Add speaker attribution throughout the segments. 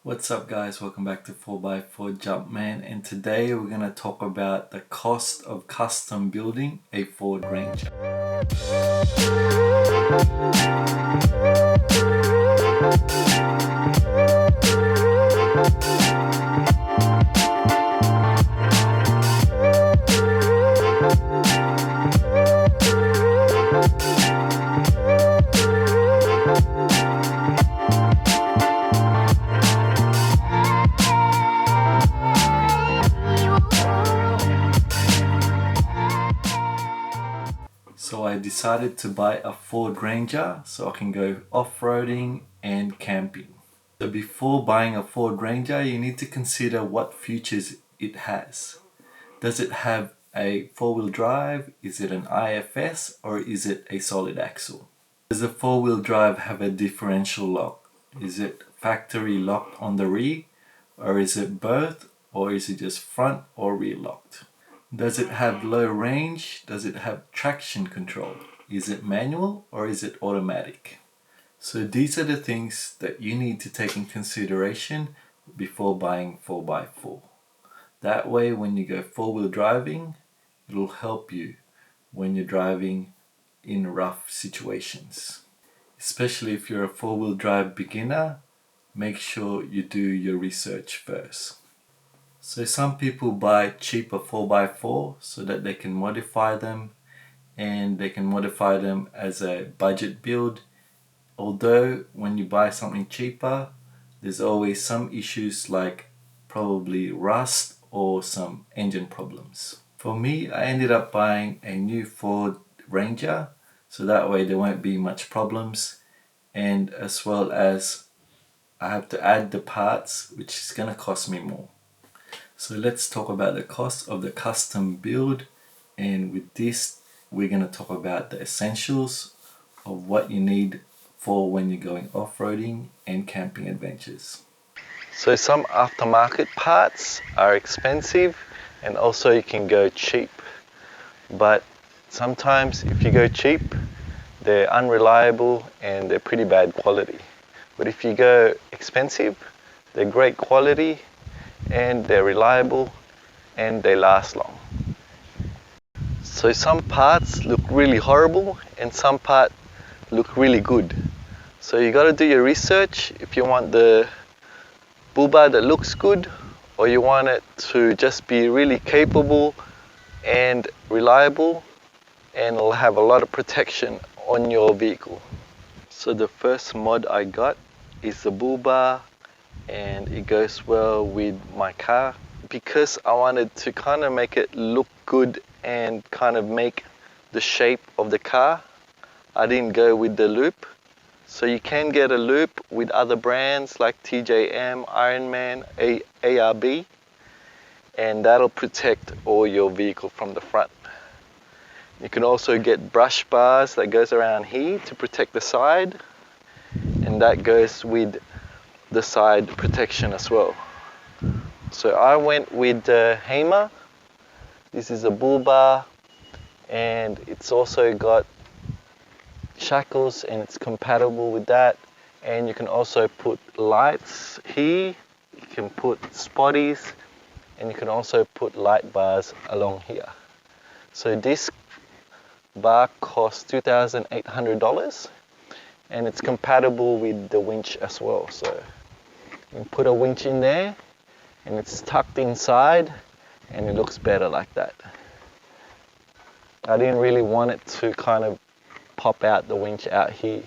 Speaker 1: What's up guys, welcome back to 4x4 Jumpman, and today we're going to talk about the cost of custom building a Ford Ranger. So I decided to buy a Ford Ranger so I can go off-roading and camping. So before buying a Ford Ranger, you need to consider what features it has. Does it have a four-wheel drive? Is it an IFS or is it a solid axle? Does the four-wheel drive have a differential lock? Is it factory locked on the rear, or is it both, or is it just front or rear locked? Does it have low range? Does it have traction control? Is it manual or is it automatic? So these are the things that you need to take in consideration before buying 4x4. That way when you go four-wheel driving, it'll help you when you're driving in rough situations. Especially if you're a four-wheel drive beginner, make sure you do your research first. So some people buy cheaper 4x4 so that they can modify them, and they can modify them as a budget build. Although when you buy something cheaper, there's always some issues like probably rust or some engine problems. For me, I ended up buying a new Ford Ranger so that way there won't be much problems, and as well as I have to add the parts, which is going to cost me more. So let's talk about the cost of the custom build, and with this we're going to talk about the essentials of what you need for when you're going off-roading and camping adventures.
Speaker 2: So some aftermarket parts are expensive, and also you can go cheap, but sometimes if you go cheap they're unreliable and they're pretty bad quality. But if you go expensive, they're great quality and they're reliable and they last long. So some parts look really horrible and some parts look really good. So you got to do your research if you want the booba that looks good, or you want it to just be really capable and reliable and it'll have a lot of protection on your vehicle. So the first mod I got is the booba, and it goes well with my car because I wanted to kind of make it look good and kind of make the shape of the car. I didn't go with the loop. So you can get a loop with other brands like TJM, Ironman, ARB, and that'll protect all your vehicle from the front. You can also get brush bars that goes around here to protect the side, and that goes with the side protection as well. So I went with the Hamer. This is a bull bar, and it's also got shackles and it's compatible with that. And you can also put lights here, you can put spotties, and you can also put light bars along here. So this bar costs $2,800 and it's compatible with the winch as well. So you can put a winch in there and it's tucked inside and it looks better like that. I didn't really want it to kind of pop out the winch out here.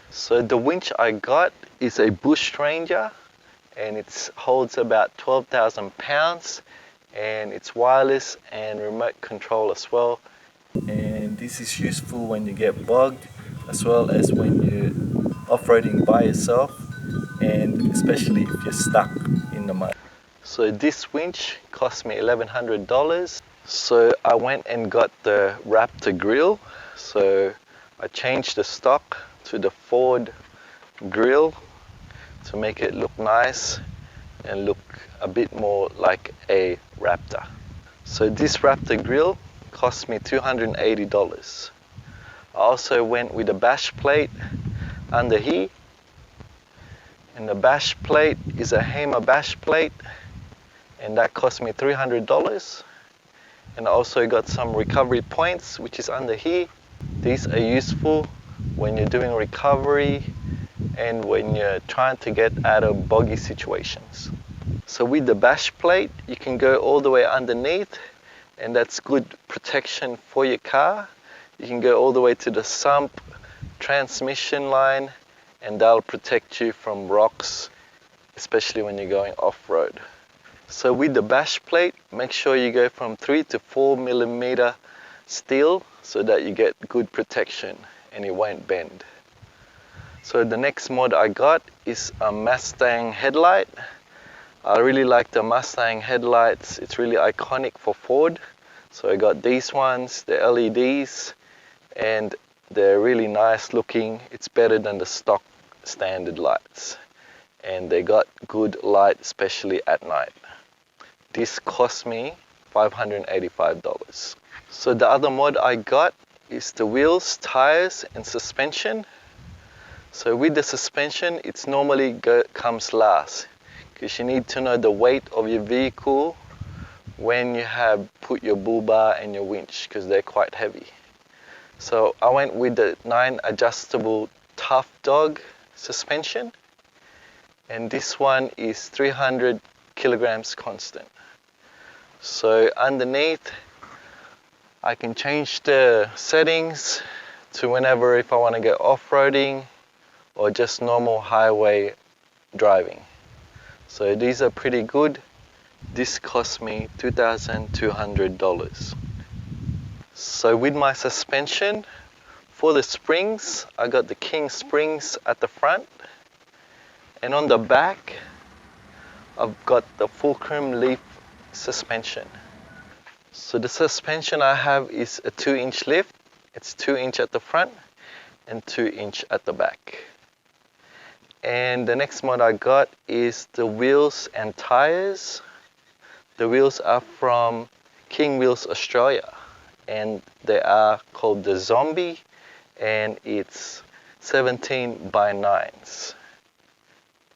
Speaker 2: So the winch I got is a Bush Ranger, and it holds about 12,000 pounds, and it's wireless and remote control as well.
Speaker 1: And this is useful when you get bogged, as well as when you're off-roading by yourself, and especially if you're stuck in the mud.
Speaker 2: So this winch cost me $1,100. So I went and got the Raptor grill. So I changed the stock to the Ford grill to make it look nice and look a bit more like a Raptor. So this Raptor grill cost me $280. I also went with a bash plate under here, And the bash plate is a Hamer bash plate, and that cost me $300. And I also got some recovery points, which is under here. These are useful when you're doing recovery and when you're trying to get out of boggy situations. So with the bash plate, you can go all the way underneath, and that's good protection for your car. You can go all the way to the sump, transmission line, and that'll protect you from rocks, especially when you're going off-road. So with the bash plate, make sure you go from 3 to 4 millimeter steel so that you get good protection and it won't bend. So the next mod I got is a Mustang headlight. I really like the Mustang headlights. It's really iconic for Ford. So I got these ones, the LEDs, and they're really nice looking. It's better than the stock standard lights. And they got good light, especially at night. This cost me $585. So the other mod I got is the wheels, tires, and suspension. So with the suspension, it's normally comes last, because you need to know the weight of your vehicle when you have put your bull bar and your winch, because they're quite heavy. So I went with the 9 adjustable Tough Dog suspension, and this one is 300 kilograms constant. So underneath, I can change the settings to whenever if I want to go off-roading or just normal highway driving. So these are pretty good. This cost me $2,200. So with my suspension, for the springs, I got the King springs at the front, and on the back, I've got the Fulcrum leaf suspension. So the suspension I have is a 2-inch lift. It's 2-inch at the front and 2-inch at the back. And the next mod I got is the wheels and tires. The wheels are from King Wheels Australia, and they are called the Zombie, and it's 17 by 9s.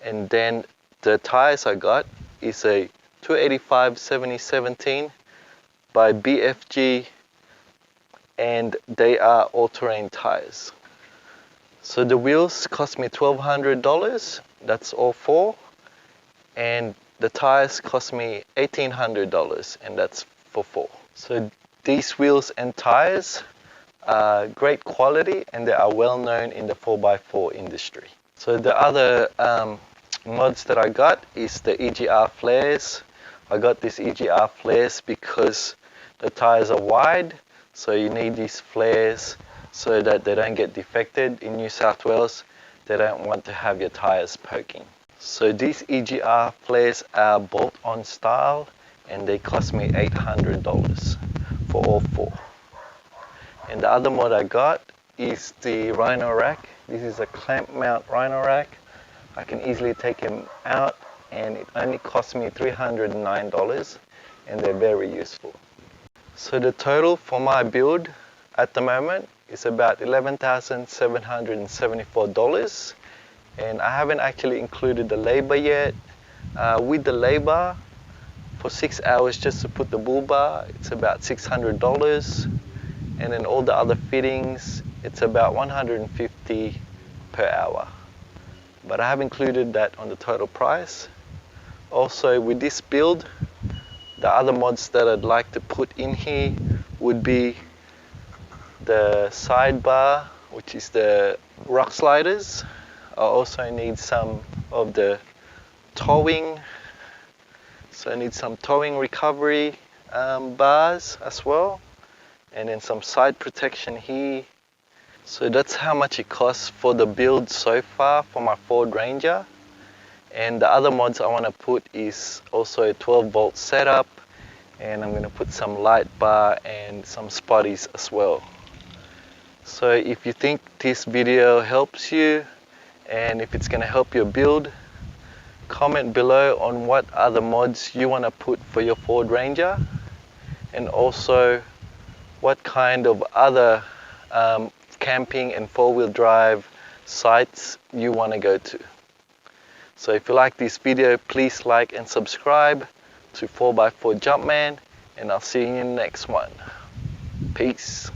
Speaker 2: And then the tires I got is a 285/70/17 by BFG, and they are all-terrain tires. So the wheels cost me $1,200, that's all 4, and the tires cost me $1,800, and that's for 4. So these wheels and tires are great quality, and they are well known in the 4x4 industry. So the other mods that I got is the EGR flares. I got these EGR flares because the tires are wide, so you need these flares so that they don't get defected. In New South Wales, they don't want to have your tires poking. So these EGR flares are bolt-on style, and they cost me $800 for all 4. And the other mod I got is the Rhino rack. This is a clamp mount Rhino rack. I can easily take him out, and it only cost me $309, and they're very useful. So the total for my build at the moment is about $11,774, and I haven't actually included the labor yet. With the labor, for 6 hours just to put the bull bar, it's about $600, and then all the other fittings, it's about $150 per hour. But I have included that on the total price. Also with this build, the other mods that I'd like to put in here would be the sidebar, which is the rock sliders. I also need some of the towing. So I need some towing recovery bars as well. And then some side protection here. So that's how much it costs for the build so far for my Ford Ranger. And the other mods I want to put is also a 12-volt setup, and I'm going to put some light bar and some spotties as well. So if you think this video helps you, and if it's going to help your build, comment below on what other mods you want to put for your Ford Ranger, and also what kind of other camping and 4-wheel drive sites you want to go to. So if you like this video, please like and subscribe to 4x4 Jumpman, and I'll see you in the next one. Peace.